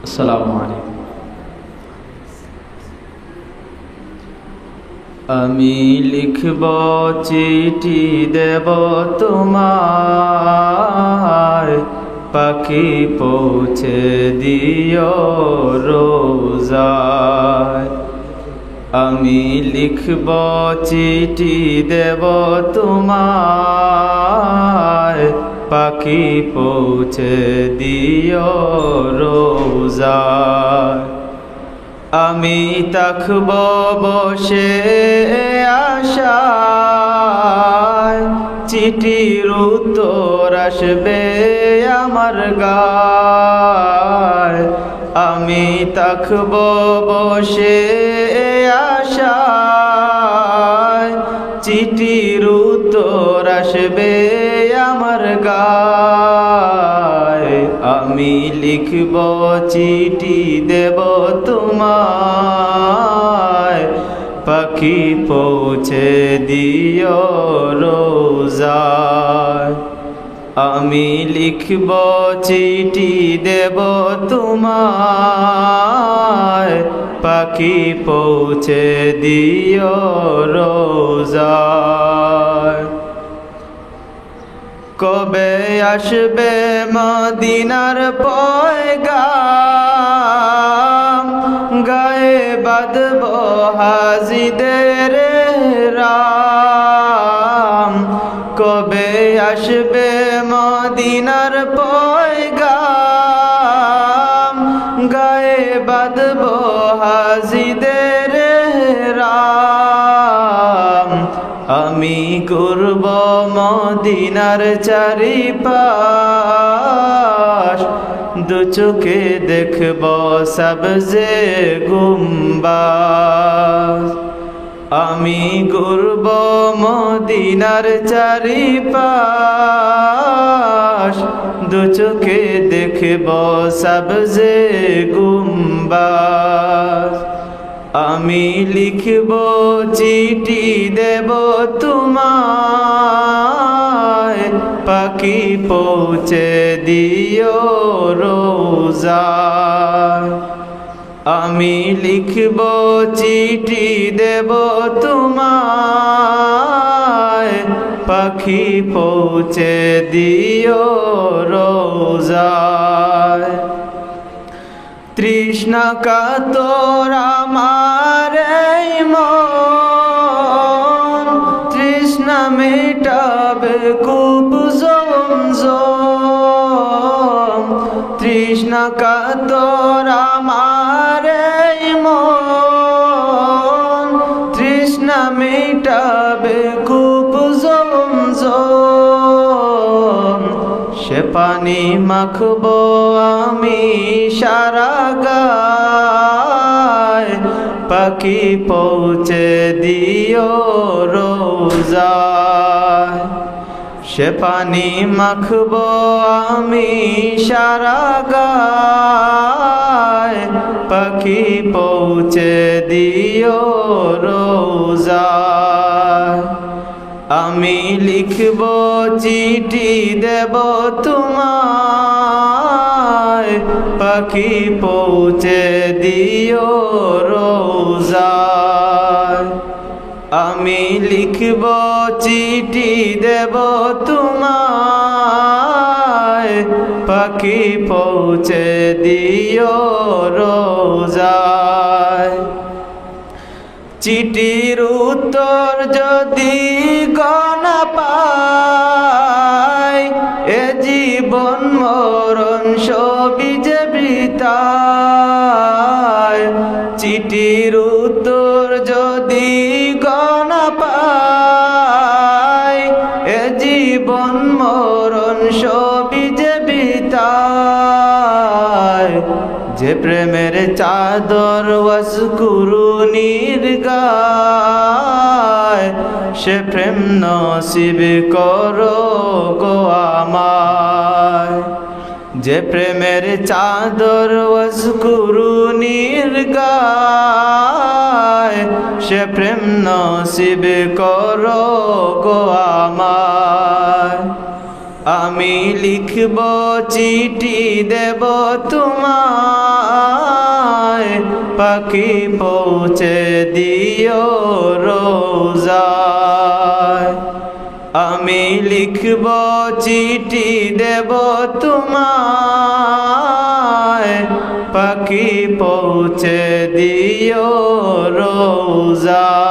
আসসালামু আলাইকুম। আমি লিখব চিঠি দেব তোমায়, পাখি পৌঁছে দিও রোজায়। আমি লিখব চিঠি দেব তোমায়, পাখি পৌঁছে দিও রোজায়। আমি থাকব বসে আশায়, চিঠির উত্তর আসবে আমার গায়। আমি থাকব বসে আশায়, চিঠির উত্তর আসবে আমার গায়। আমি লিখব চিঠি দেব তোমায়, পাখি পৌঁছে দিও রোজায়। আমি লিখব চিঠি দেব তোমায়, পাখি পৌঁছে দিও রোজায়। কবে আসবে মদিনার পয়গাম, গায়ে বাঁধব হাজিদের রাম। কবে আসবে মদিনার পয়গাম, গায়ে বাঁধব হাজিদের রাম। আমি ঘুরব মদিনার চারিপাশ, দু চোখে দেখব সবজে গুম্বাজ। আমি ঘুরব মদিনার চারিপাশ, দু চোখে দেখব সবজে গুম্বাজ। আমি লিখব চিঠি দেব তোমায়, পাখি পৌঁছে দিও রোজায়। আমি লিখব চিঠি দেব তোমায়, পাখি পৌঁছে দিও রোজায়। তৃষ্ণা কাতর আমার এই মন, তৃষ্ণা মেটাবে কূপ জমজম। তৃষ্ণা কাতর আমার এই মন, তৃষ্ণা মেটাবে কূপ জমজম। সে পানি মাখব আমি সারা গায়, পাখি পৌঁছে দিও রোজায়। সে পানি মাখব আমি সারা গায়, পাখি পৌঁছে দিও রোজায়। আমি লিখব চিঠি দেব তোমায়, পাখি পৌঁছে দিও রোজায়। আমি লিখব চিঠি দেব তোমায়, পাখি পৌঁছে দিও রোজায়। চিঠির উত্তর যদি না পাই, এ জীবন মরণ সবই যে বৃথায়। চিঠির উত্তর যদি না পাই, এ জীবন মরণ সবই যে বৃথায়। যে প্রেমের চাদর ওয়াসকুরুনির গায়, সে প্রেম নসিব করো গো আমায়। যে প্রেমের চাদর ওয়াসকুরুনির গায়, সে প্রেম নসিব করো গো আমায়। আমি লিখব চিঠি দেব তোমায়, পাখি পৌঁছে দিও রোজায়। আমি লিখব চিঠি দেব তোমায়, পাখি পৌঁছে দিও রোজায়।